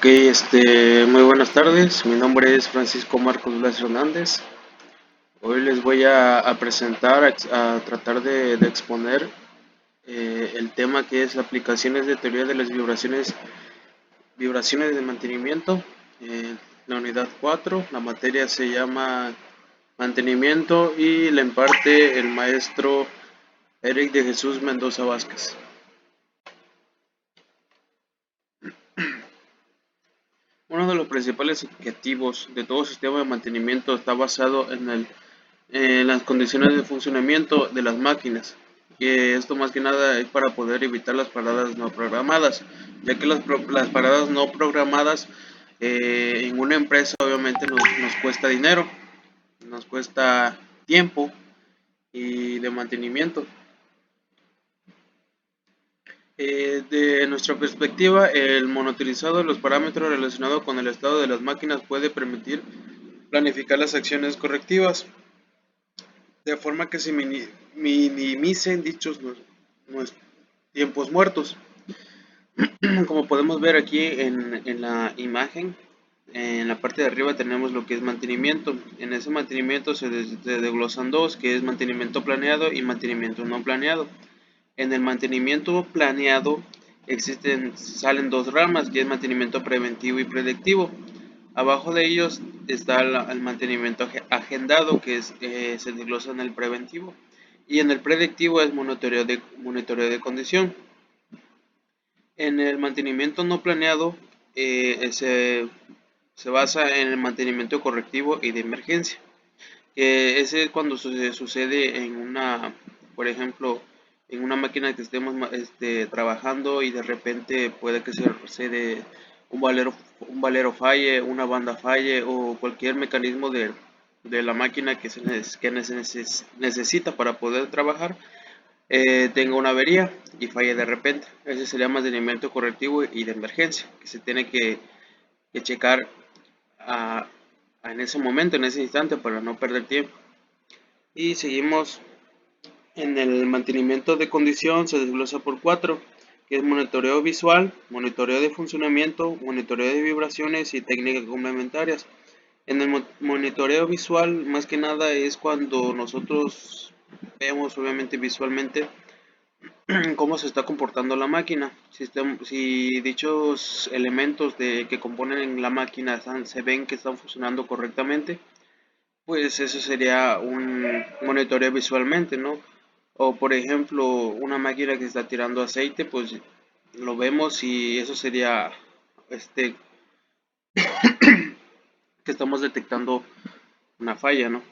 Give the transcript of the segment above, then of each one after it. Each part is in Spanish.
Ok, muy buenas tardes. Mi nombre es Francisco Marcos Blas Hernández. Hoy les voy a presentar, a tratar de exponer el tema que es aplicaciones de teoría de las vibraciones de mantenimiento. La unidad 4, la materia se llama mantenimiento y la imparte el maestro Eric de Jesús Mendoza Vázquez. Uno de los principales objetivos de todo sistema de mantenimiento está basado en las condiciones de funcionamiento de las máquinas. Y esto más que nada es para poder evitar las paradas no programadas, ya que las paradas no programadas en una empresa obviamente nos cuesta dinero, nos cuesta tiempo y de mantenimiento. De nuestra perspectiva, el monitorizado de los parámetros relacionados con el estado de las máquinas puede permitir planificar las acciones correctivas de forma que se minimicen dichos tiempos muertos. Como podemos ver aquí en la imagen, en la parte de arriba tenemos lo que es mantenimiento. En ese mantenimiento se desglosan dos, que es mantenimiento planeado y mantenimiento no planeado. En el mantenimiento planeado salen dos ramas, que es mantenimiento preventivo y predictivo. Abajo de ellos está el mantenimiento agendado, que se desglosa en el preventivo. Y en el predictivo es monitoreo de condición. En el mantenimiento no planeado se basa en el mantenimiento correctivo y de emergencia. Ese es cuando sucede por ejemplo, en una máquina que estemos trabajando y de repente puede que se un valero falle, una banda falle o cualquier mecanismo de la máquina que necesita para poder trabajar tenga una avería y falle de repente. Ese sería mantenimiento correctivo y de emergencia, que se tiene que checar en ese momento, en ese instante, para no perder tiempo. Y seguimos en el mantenimiento de condición, se desglosa por 4, que es monitoreo visual, monitoreo de funcionamiento, monitoreo de vibraciones y técnicas complementarias. En el monitoreo visual, más que nada, es cuando nosotros vemos obviamente visualmente cómo se está comportando la máquina. Si dichos elementos que componen la máquina se ven que están funcionando correctamente, pues eso sería un monitoreo visualmente, ¿no? O por ejemplo, una máquina que está tirando aceite, pues lo vemos y eso sería este que estamos detectando una falla, ¿no?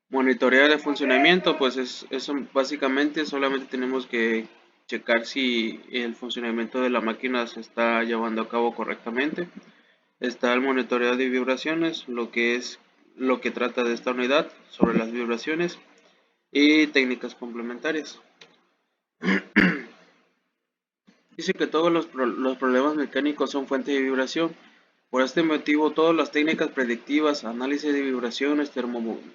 Monitoreo de funcionamiento, pues eso básicamente solamente tenemos que checar si el funcionamiento de la máquina se está llevando a cabo correctamente. Está el monitoreo de vibraciones, lo que trata de esta unidad sobre las vibraciones y técnicas complementarias. Dice que todos los problemas mecánicos son fuente de vibración. Por este motivo, todas las técnicas predictivas, análisis de vibraciones,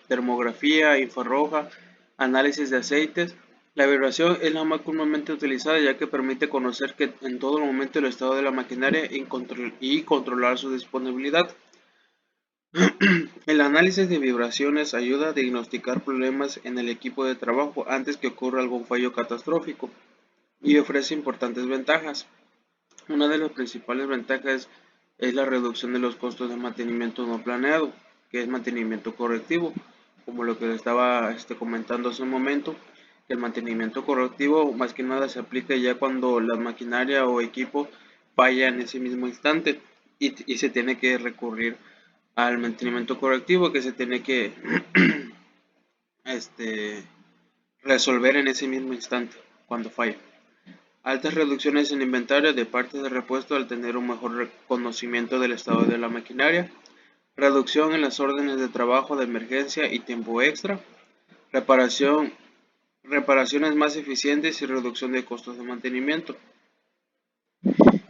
termografía, infrarroja, análisis de aceites, la vibración es la más comúnmente utilizada ya que permite conocer en todo momento el estado de la maquinaria y controlar su disponibilidad. El análisis de vibraciones ayuda a diagnosticar problemas en el equipo de trabajo antes que ocurra algún fallo catastrófico y ofrece importantes ventajas. Una de las principales ventajas es la reducción de los costos de mantenimiento no planeado, que es mantenimiento correctivo, como lo que le estaba comentando hace un momento. El mantenimiento correctivo más que nada se aplica ya cuando la maquinaria o equipo falla en ese mismo instante y se tiene que recurrir al mantenimiento correctivo, que se tiene que resolver en ese mismo instante cuando falla. Altas reducciones en inventario de partes de repuesto al tener un mejor conocimiento del estado de la maquinaria. Reducción en las órdenes de trabajo de emergencia y tiempo extra. Reparaciones más eficientes y reducción de costos de mantenimiento.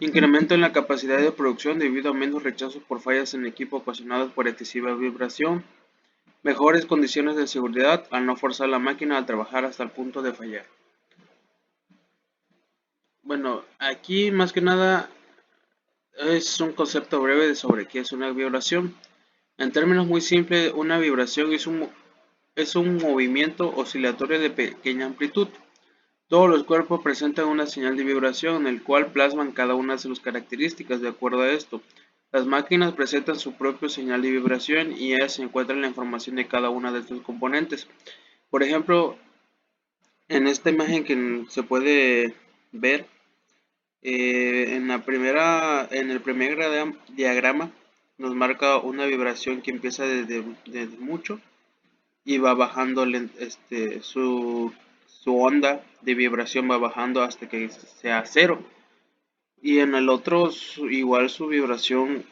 Incremento en la capacidad de producción debido a menos rechazos por fallas en equipo ocasionados por excesiva vibración. Mejores condiciones de seguridad al no forzar la máquina a trabajar hasta el punto de fallar. Bueno, aquí más que nada Es un concepto breve sobre qué es una vibración. En términos muy simples, una vibración es un movimiento oscilatorio de pequeña amplitud. Todos los cuerpos presentan una señal de vibración en el cual plasman cada una de sus características de acuerdo a esto. Las máquinas presentan su propio señal de vibración y ellas se encuentran la información de cada una de sus componentes. Por ejemplo, en esta imagen que se puede ver, en el primer diagrama nos marca una vibración que empieza desde mucho y va bajando su onda de vibración va bajando hasta que sea cero. Y en el otro igual su vibración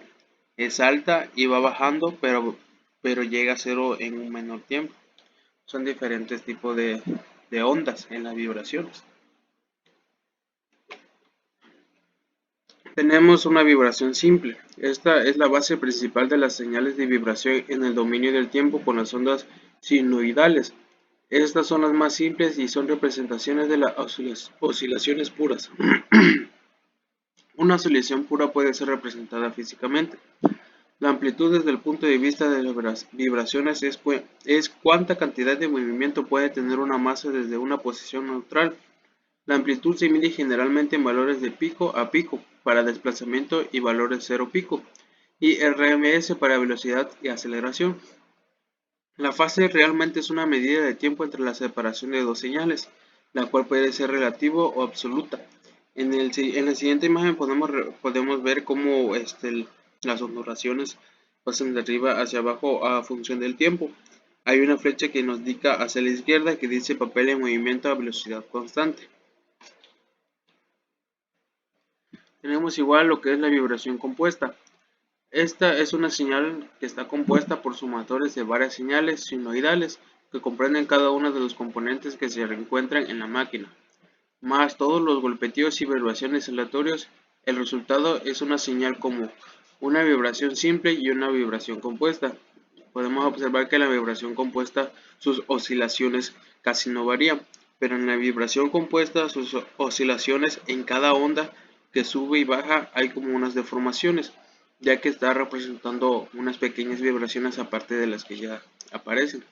es alta y va bajando, pero llega a cero en un menor tiempo. Son diferentes tipos de ondas en las vibraciones. Tenemos una vibración simple. Esta es la base principal de las señales de vibración en el dominio del tiempo con las ondas sinusoidales. Estas son las más simples y son representaciones de las oscilaciones puras. Una oscilación pura puede ser representada físicamente. La amplitud desde el punto de vista de las vibraciones es cuánta cantidad de movimiento puede tener una masa desde una posición neutral. La amplitud se mide generalmente en valores de pico a pico para desplazamiento y valores cero pico, y RMS para velocidad y aceleración. La fase realmente es una medida de tiempo entre la separación de dos señales, la cual puede ser relativa o absoluta. En la siguiente imagen podemos ver cómo las ondulaciones pasan de arriba hacia abajo a función del tiempo. Hay una flecha que nos indica hacia la izquierda que dice papel en movimiento a velocidad constante. Tenemos igual lo que es la vibración compuesta. Esta es una señal que está compuesta por sumatorios de varias señales sinusoidales que comprenden cada uno de los componentes que se encuentran en la máquina, más todos los golpeteos y vibraciones aleatorios. El resultado es una señal como una vibración simple y una vibración compuesta. Podemos observar que en la vibración compuesta sus oscilaciones casi no varían, pero en la vibración compuesta sus oscilaciones en cada onda que sube y baja hay como unas deformaciones, ya que está representando unas pequeñas vibraciones aparte de las que ya aparecen.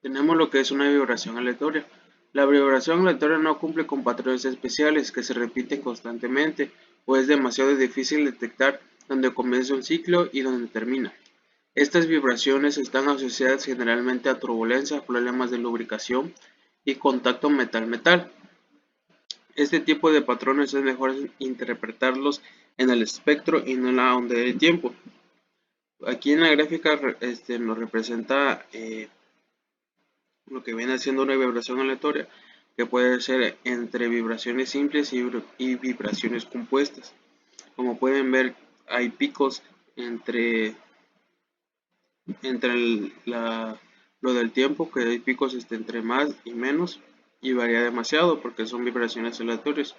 Tenemos lo que es una vibración aleatoria. La vibración aleatoria no cumple con patrones especiales que se repiten constantemente o es demasiado difícil detectar dónde comienza un ciclo y dónde termina. Estas vibraciones están asociadas generalmente a turbulencia, problemas de lubricación y contacto metal-metal. Este tipo de patrones es mejor interpretarlos en el espectro y no en la onda del tiempo. Aquí en la gráfica nos representa lo que viene siendo una vibración aleatoria, que puede ser entre vibraciones simples y vibraciones compuestas. Como pueden ver, hay picos entre lo del tiempo, que hay picos entre más y menos, y varía demasiado porque son vibraciones aleatorias.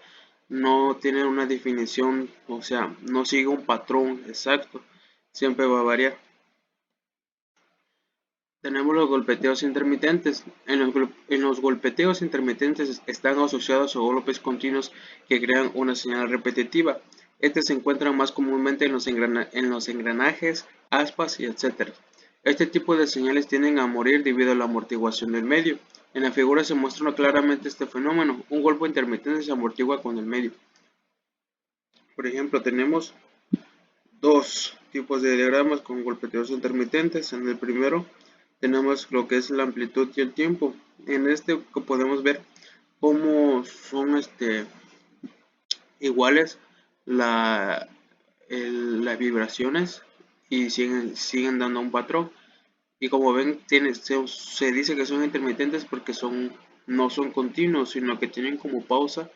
No tienen una definición, o sea, no sigue un patrón exacto, siempre va a variar. Tenemos los golpeteos intermitentes. En los golpeteos intermitentes están asociados a golpes continuos que crean una señal repetitiva. Este se encuentra más comúnmente en los engranajes, aspas y etc. Este tipo de señales tienden a morir debido a la amortiguación del medio. En la figura se muestra claramente este fenómeno. Un golpe intermitente se amortigua con el medio. Por ejemplo, tenemos dos tipos de diagramas con golpeteos intermitentes. En el primero tenemos lo que es la amplitud y el tiempo. En este podemos ver cómo son iguales las vibraciones y siguen dando un patrón. Y como ven, se dice que son intermitentes porque no son continuos, sino que tienen como pausa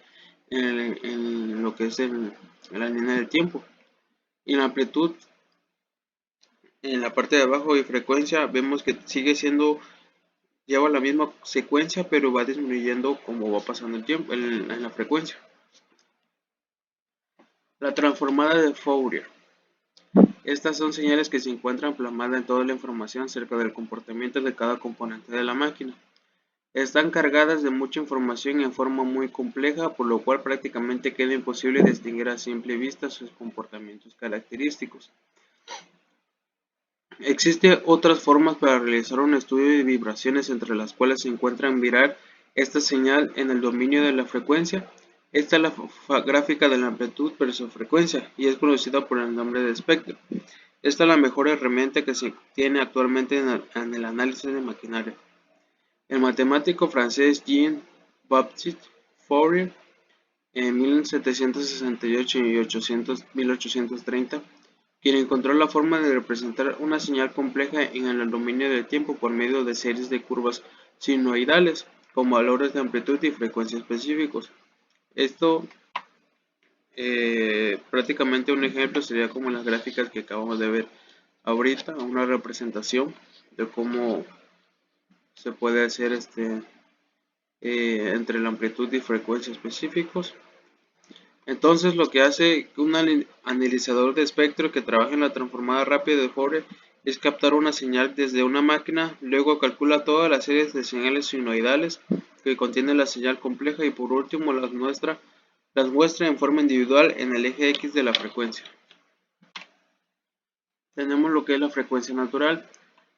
en lo que es la línea del tiempo. Y la amplitud en la parte de abajo y frecuencia vemos que lleva la misma secuencia, pero va disminuyendo como va pasando el tiempo en la frecuencia. La transformada de Fourier. Estas son señales que se encuentran plasmadas en toda la información acerca del comportamiento de cada componente de la máquina. Están cargadas de mucha información en forma muy compleja, por lo cual prácticamente queda imposible distinguir a simple vista sus comportamientos característicos. Existen otras formas para realizar un estudio de vibraciones, entre las cuales se encuentran mirar esta señal en el dominio de la frecuencia. Esta es la gráfica de la amplitud versus frecuencia y es conocida por el nombre de espectro. Esta es la mejor herramienta que se tiene actualmente en el análisis de maquinaria. El matemático francés Jean-Baptiste Fourier en 1768 y 1830, quien encontró la forma de representar una señal compleja en el dominio del tiempo por medio de series de curvas sinusoidales con valores de amplitud y frecuencia específicos. Esto, prácticamente un ejemplo sería como las gráficas que acabamos de ver ahorita, una representación de cómo se puede hacer entre la amplitud y frecuencia específicos. Entonces, lo que hace un analizador de espectro que trabaja en la transformada rápida de Fourier es captar una señal desde una máquina, luego calcula todas las series de señales sinusoidales que contienen la señal compleja y por último las muestra en forma individual en el eje X de la frecuencia. Tenemos lo que es la frecuencia natural.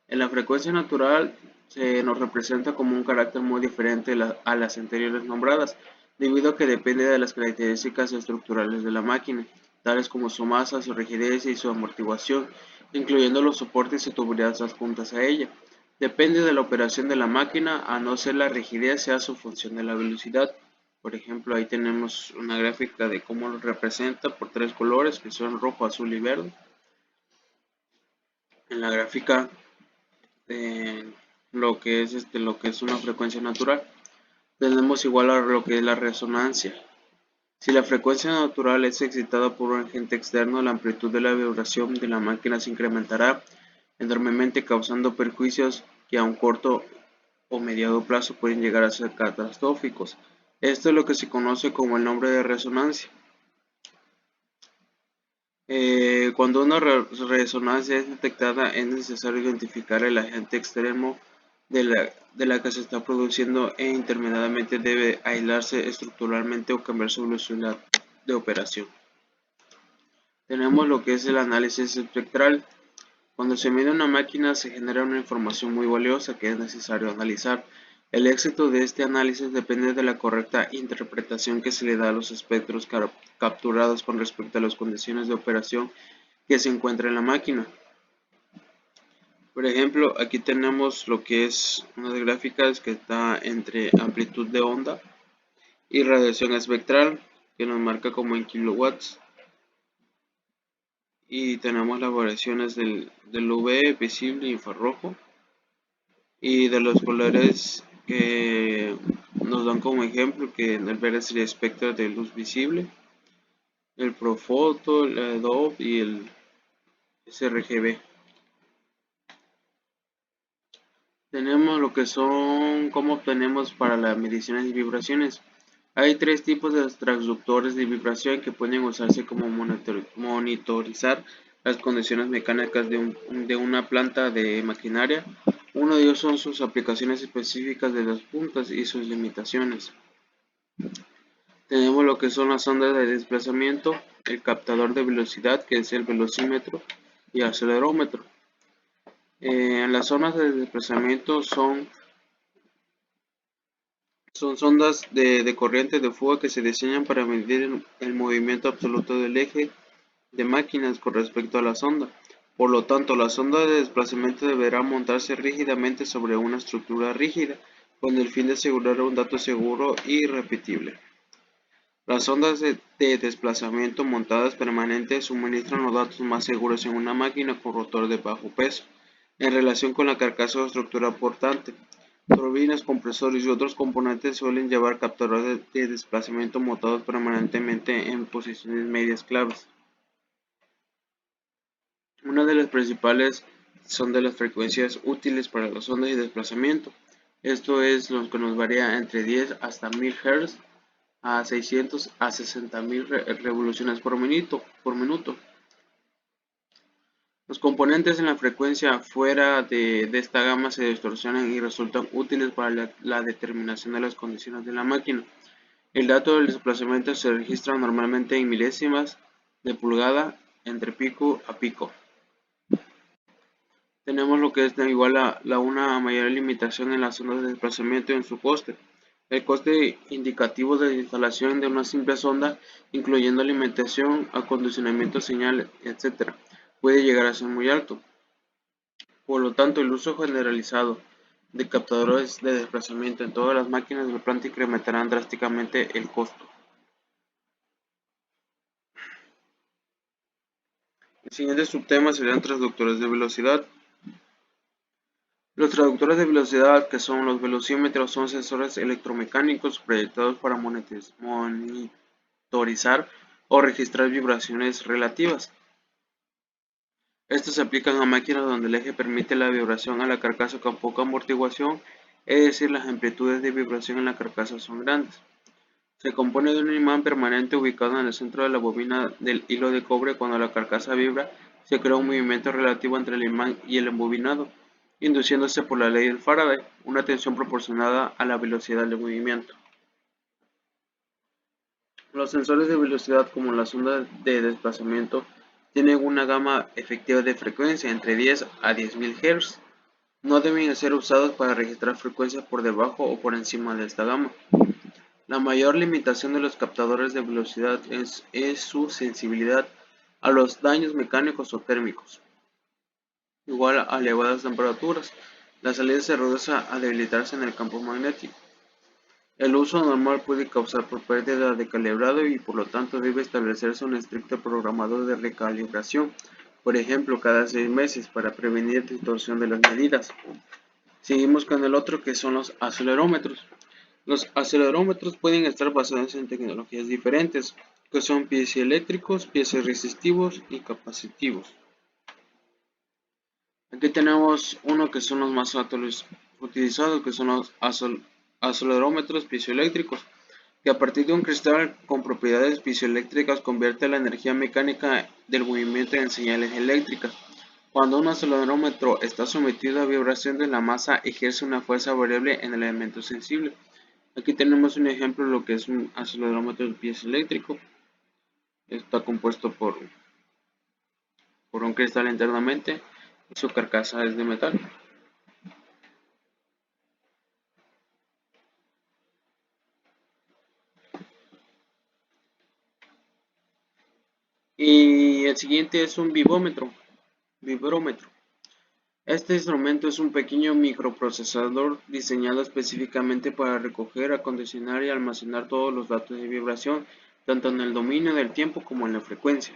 En la frecuencia natural se nos representa como un carácter muy diferente a las anteriores nombradas, debido a que depende de las características estructurales de la máquina, tales como su masa, su rigidez y su amortiguación, incluyendo los soportes y tuberías adjuntas a ella. Depende de la operación de la máquina, a no ser la rigidez sea su función de la velocidad. Por ejemplo, ahí tenemos una gráfica de cómo lo representa por tres colores, que son rojo, azul y verde. En la gráfica de lo que es una frecuencia natural, tenemos igual a lo que es la resonancia. Si la frecuencia natural es excitada por un agente externo, la amplitud de la vibración de la máquina se incrementará enormemente, causando perjuicios que a un corto o mediano plazo pueden llegar a ser catastróficos. Esto es lo que se conoce como el nombre de resonancia. Cuando una resonancia es detectada, es necesario identificar el agente externo de la que se está produciendo e intermediatamente debe aislarse estructuralmente o cambiar su velocidad de operación. Tenemos lo que es el análisis espectral. Cuando se mide una máquina se genera una información muy valiosa que es necesario analizar. El éxito de este análisis depende de la correcta interpretación que se le da a los espectros capturados con respecto a las condiciones de operación que se encuentra en la máquina. Por ejemplo, aquí tenemos lo que es unas gráficas que está entre amplitud de onda y radiación espectral, que nos marca como en kilowatts. Y tenemos las variaciones del UV, visible, infrarrojo, y de los colores que nos dan como ejemplo, que en el verde sería espectro de luz visible, el Profoto, el Adobe y el sRGB. Tenemos lo que son, cómo obtenemos para las mediciones de vibraciones. Hay tres tipos de transductores de vibración que pueden usarse como monitorizar las condiciones mecánicas de una planta de maquinaria. Uno de ellos son sus aplicaciones específicas de las puntas y sus limitaciones. Tenemos lo que son las ondas de desplazamiento, el captador de velocidad, que es el velocímetro, y el acelerómetro. Las zonas de desplazamiento son sondas de corriente de fuga que se diseñan para medir el movimiento absoluto del eje de máquinas con respecto a la sonda. Por lo tanto, la sonda de desplazamiento deberá montarse rígidamente sobre una estructura rígida, con el fin de asegurar un dato seguro y repetible. Las ondas de desplazamiento montadas permanentes suministran los datos más seguros en una máquina con rotor de bajo peso, en relación con la carcasa o estructura portante. Turbinas, compresores y otros componentes suelen llevar captadores de desplazamiento montados permanentemente en posiciones medias claves. Una de las principales son de las frecuencias útiles para las ondas de desplazamiento. Esto es lo que nos varía entre 10 hasta 1000 Hz a 600 a 60.000 revoluciones por minuto. Los componentes en la frecuencia fuera de esta gama se distorsionan y resultan útiles para la determinación de las condiciones de la máquina. El dato del desplazamiento se registra normalmente en milésimas de pulgada entre pico a pico. Tenemos lo que es igual a una mayor limitación en las ondas de desplazamiento y en su coste. El coste indicativo de instalación de una simple sonda, incluyendo alimentación, acondicionamiento, señal, etc., puede llegar a ser muy alto. Por lo tanto, el uso generalizado de captadores de desplazamiento en todas las máquinas de la planta incrementarán drásticamente el costo. El siguiente subtema serían transductores de velocidad. Los transductores de velocidad, que son los velocímetros, son sensores electromecánicos proyectados para monitorizar o registrar vibraciones relativas. Estos se aplican a máquinas donde el eje permite la vibración a la carcasa con poca amortiguación, es decir, las amplitudes de vibración en la carcasa son grandes. Se compone de un imán permanente ubicado en el centro de la bobina del hilo de cobre. Cuando la carcasa vibra, se crea un movimiento relativo entre el imán y el embobinado, induciéndose por la ley de Faraday, una tensión proporcionada a la velocidad del movimiento. Los sensores de velocidad, como las ondas de desplazamiento, tienen una gama efectiva de frecuencia entre 10 a 10.000 Hz. No deben ser usados para registrar frecuencias por debajo o por encima de esta gama. La mayor limitación de los captadores de velocidad es su sensibilidad a los daños mecánicos o térmicos. Igual a elevadas temperaturas, la salida se reduce a debilitarse en el campo magnético. El uso normal puede causar por pérdida de calibrado y por lo tanto debe establecerse un estricto programador de recalibración, por ejemplo cada 6 meses, para prevenir distorsión de las medidas. Seguimos con el otro, que son los acelerómetros. Los acelerómetros pueden estar basados en tecnologías diferentes, que son piezoeléctricos, piezoresistivos y capacitivos. Aquí tenemos uno que son los más utilizados, que son los acelerómetros piezoeléctricos, que a partir de un cristal con propiedades piezoeléctricas convierte la energía mecánica del movimiento en señales eléctricas. Cuando un acelerómetro está sometido a vibraciones, la masa ejerce una fuerza variable en el elemento sensible. Aquí tenemos un ejemplo de lo que es un acelerómetro piezoeléctrico. Está compuesto por un cristal internamente y su carcasa es de metal. Y el siguiente es un vibrómetro. Este instrumento es un pequeño microprocesador diseñado específicamente para recoger, acondicionar y almacenar todos los datos de vibración, tanto en el dominio del tiempo como en la frecuencia.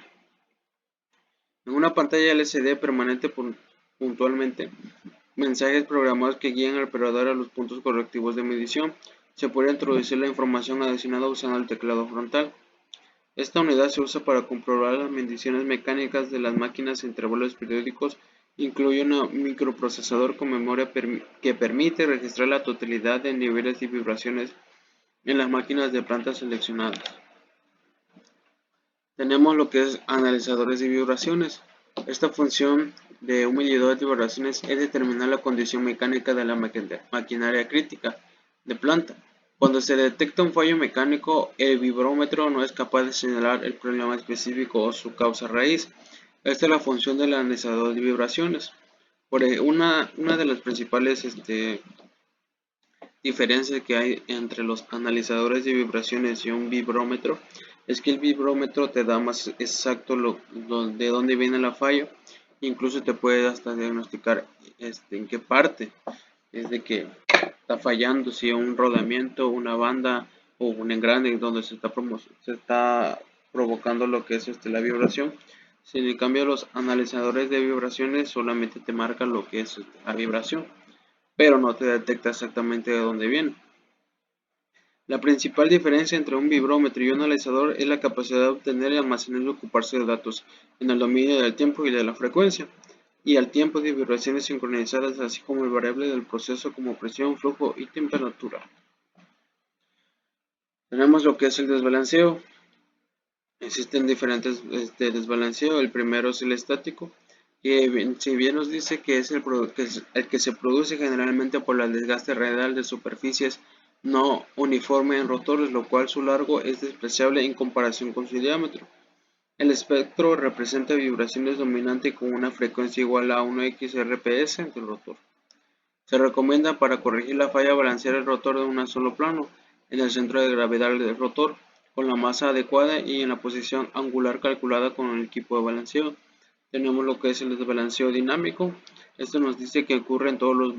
En una pantalla LCD permanente puntualmente mensajes programados que guían al operador a los puntos correctivos de medición. Se puede introducir la información adicionada usando el teclado frontal. Esta unidad se usa para comprobar las mediciones mecánicas de las máquinas a intervalos periódicos. Incluye un microprocesador con memoria que permite registrar la totalidad de niveles de vibraciones en las máquinas de plantas seleccionadas. Tenemos lo que es analizadores de vibraciones. Esta función de un medidor de vibraciones es determinar la condición mecánica de la maquinaria crítica de planta. Cuando se detecta un fallo mecánico, el vibrómetro no es capaz de señalar el problema específico o su causa raíz. Esta es la función del analizador de vibraciones. Una de las principales diferencia que hay entre los analizadores de vibraciones y un vibrómetro es que el vibrómetro te da más exacto de dónde viene la fallo, incluso te puede hasta diagnosticar en qué parte es de que está fallando, si es un rodamiento, una banda o un engrane donde se está provocando lo que es la vibración. Si en cambio los analizadores de vibraciones solamente te marcan lo que es la vibración, pero no te detecta exactamente de dónde viene. La principal diferencia entre un vibrómetro y un analizador es la capacidad de obtener, almacenar y ocuparse de datos en el dominio del tiempo y de la frecuencia, y al tiempo de vibraciones sincronizadas, así como el variable del proceso como presión, flujo y temperatura. Tenemos lo que es el desbalanceo. Existen diferentes desbalanceos. El primero es el estático. Si bien nos dice que es el que se produce generalmente por el desgaste radial de superficies no uniforme en rotores, lo cual su largo es despreciable en comparación con su diámetro. El espectro representa vibraciones dominantes con una frecuencia igual a 1x RPS del rotor. Se recomienda para corregir la falla balancear el rotor de un solo plano, en el centro de gravedad del rotor, con la masa adecuada y en la posición angular calculada con el equipo de balanceo. Tenemos lo que es el desbalanceo dinámico. Esto nos dice que ocurre en todos los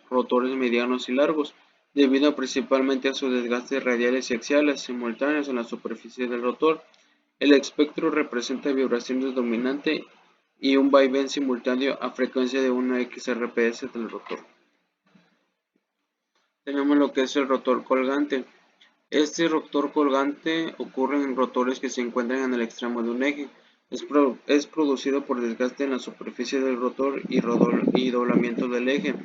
rotores medianos y largos, debido principalmente a sus desgastes radiales y axiales simultáneos en la superficie del rotor. El espectro representa vibraciones dominantes y un vaivén simultáneo a frecuencia de 1x RPS del rotor. Tenemos lo que es el rotor colgante. Este rotor colgante ocurre en rotores que se encuentran en el extremo de un eje. Es producido por desgaste en la superficie del rotor y doblamiento del eje.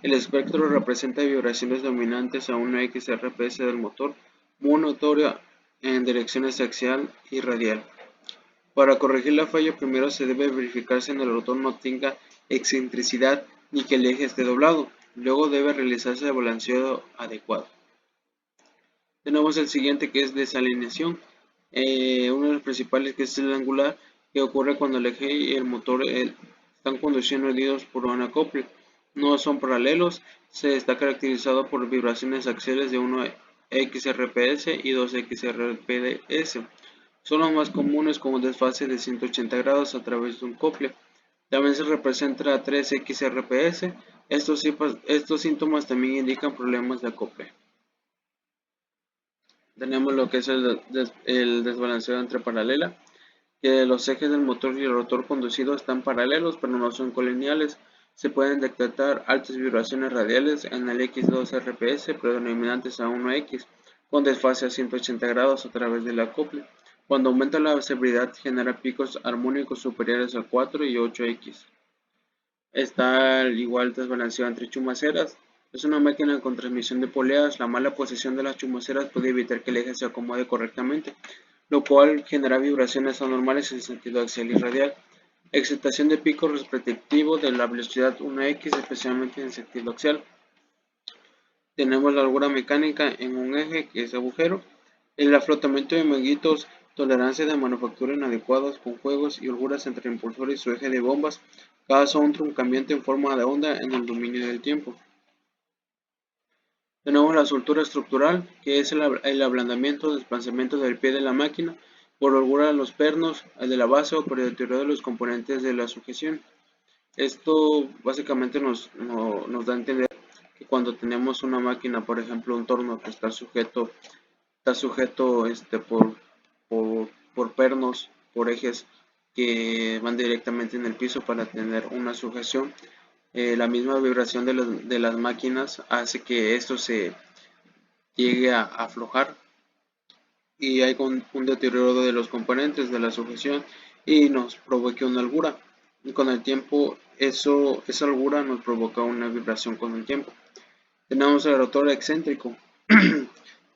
El espectro representa vibraciones dominantes a 1x RPS del motor, muy notoria en direcciones axial y radial. Para corregir la falla, primero se debe verificar si el rotor no tenga excentricidad ni que el eje esté doblado. Luego debe realizarse el balanceo adecuado. Tenemos el siguiente, que es desalineación. Uno de los principales, que es el angular, que ocurre cuando el eje y el motor están conduciendo unidos por un acople. No son paralelos. Se está caracterizado por vibraciones axiales de 1x RPS y 2x RPS. Son los más comunes como un desfase de 180 grados a través de un acople. También se representa a 3x RPS. Estos síntomas también indican problemas de acople. Tenemos lo que es el desbalanceo entre paralela, que los ejes del motor y el rotor conducido están paralelos pero no son colineales. Se pueden detectar altas vibraciones radiales en el X2 RPS predominantes a 1X, con desfase a 180 grados a través del acople. Cuando aumenta la severidad genera picos armónicos superiores a 4 y 8X. Está el igual desbalanceo entre chumaceras. Es una máquina con transmisión de poleas. La mala posición de las chumaceras puede evitar que el eje se acomode correctamente, lo cual genera vibraciones anormales en sentido axial y radial. Excitación de pico respectivo de la velocidad 1x, especialmente en sentido axial. Tenemos la holgura mecánica en un eje, que es agujero. El aflotamiento de manguitos, tolerancia de manufactura inadecuados con juegos y holguras entre el impulsor y su eje de bombas, causa un truncamiento en forma de onda en el dominio del tiempo. Tenemos la soltura estructural, que es el ablandamiento o desplazamiento del pie de la máquina por holgura de los pernos, el de la base o por el deterioro de los componentes de la sujeción. Esto básicamente nos da a entender que cuando tenemos una máquina, por ejemplo un torno que está sujeto por pernos, por ejes que van directamente en el piso para tener una sujeción, la misma vibración de las máquinas hace que esto se llegue a aflojar y hay un deterioro de los componentes de la sujeción y nos provoque una holgura. Y con el tiempo esa holgura nos provoca una vibración con el tiempo. Tenemos el rotor excéntrico.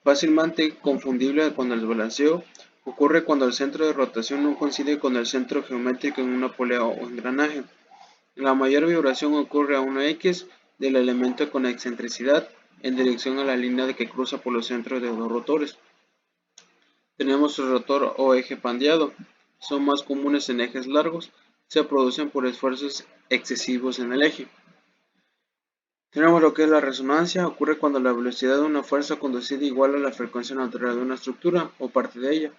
Fácilmente confundible con el desbalanceo, ocurre cuando el centro de rotación no coincide con el centro geométrico en una polea o engranaje. La mayor vibración ocurre a 1x del elemento con excentricidad en dirección a la línea que cruza por los centros de los rotores. Tenemos el rotor o eje pandeado. Son más comunes en ejes largos. Se producen por esfuerzos excesivos en el eje. Tenemos lo que es la resonancia. Ocurre cuando la velocidad de una fuerza conducida iguala a la frecuencia natural de una estructura o parte de ella.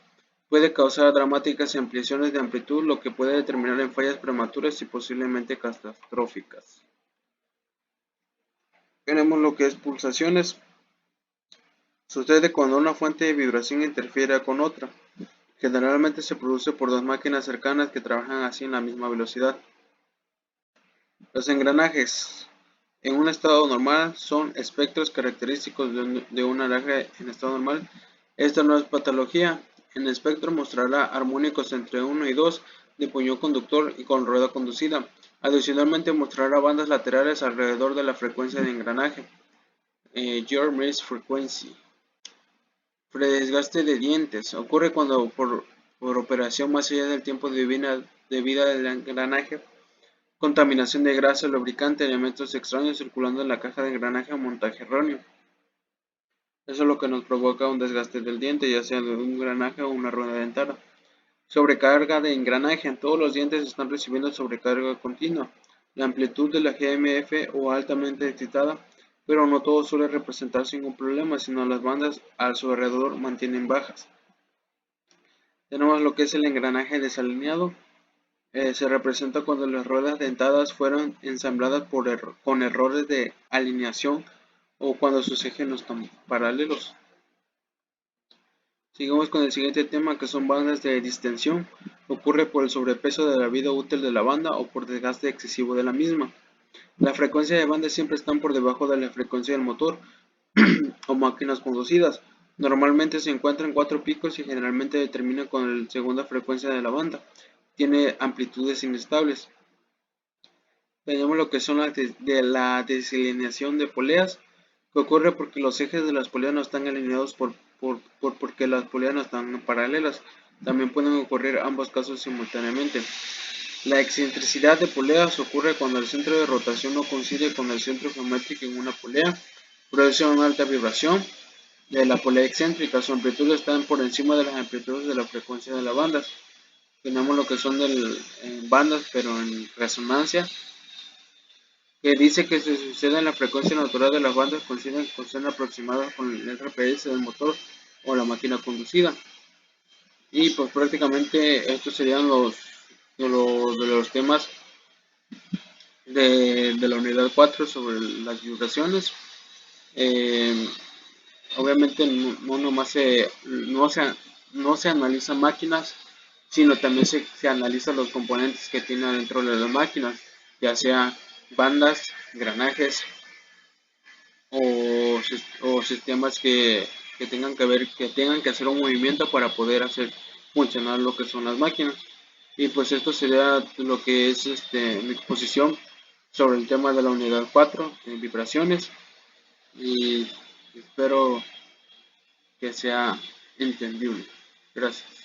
Puede causar dramáticas ampliaciones de amplitud, lo que puede determinar en fallas prematuras y posiblemente catastróficas. Tenemos lo que es pulsaciones. Sucede cuando una fuente de vibración interfiere con otra. Generalmente se produce por dos máquinas cercanas que trabajan así en la misma velocidad. Los engranajes en un estado normal son espectros característicos de un engranaje en estado normal. Esto no es patología. El espectro mostrará armónicos entre 1 y 2 de puño conductor y con rueda conducida. Adicionalmente mostrará bandas laterales alrededor de la frecuencia de engranaje. Your Mass Frequency. Predesgaste de dientes. Ocurre cuando por operación más allá del tiempo de vida del engranaje contaminación de grasa, lubricante, elementos extraños circulando en la caja de engranaje o montaje erróneo. Eso es lo que nos provoca un desgaste del diente, ya sea de un engranaje o una rueda dentada. Sobrecarga de engranaje. Todos los dientes están recibiendo sobrecarga continua. La amplitud de la GMF o altamente excitada, pero no todo suele representar ningún problema, sino las bandas a su alrededor mantienen bajas. Tenemos lo que es el engranaje desalineado. Se representa cuando las ruedas dentadas fueron ensambladas con errores de alineación o cuando sus ejes no están paralelos. Sigamos con el siguiente tema, que son bandas de distensión. Ocurre por el sobrepeso de la vida útil de la banda o por desgaste excesivo de la misma. La frecuencia de bandas siempre están por debajo de la frecuencia del motor o máquinas conducidas. Normalmente se encuentran 4 picos y generalmente determina con la segunda frecuencia de la banda. Tiene amplitudes inestables. Tenemos lo que son la desalineación de poleas, que ocurre porque los ejes de las poleas no están alineados porque las poleas no están paralelas. También pueden ocurrir ambos casos simultáneamente. La excentricidad de poleas ocurre cuando el centro de rotación no coincide con el centro geométrico en una polea. Produce una alta vibración de la polea excéntrica. Su amplitud está por encima de las amplitudes de la frecuencia de las bandas. Tenemos lo que son bandas, pero en resonancia, que dice que se sucede en la frecuencia natural de las bandas coinciden aproximadas con el RPS del motor o la máquina conducida. Y pues prácticamente estos serían los temas de la unidad 4 sobre las vibraciones. Obviamente no nomás no se analizan máquinas, sino también se analizan los componentes que tiene dentro de las máquinas, ya sea bandas, engranajes o sistemas que tengan que hacer un movimiento para poder hacer funcionar lo que son las máquinas. Y pues esto sería lo que es mi exposición sobre el tema de la unidad 4 en vibraciones, y espero que sea entendible. Gracias.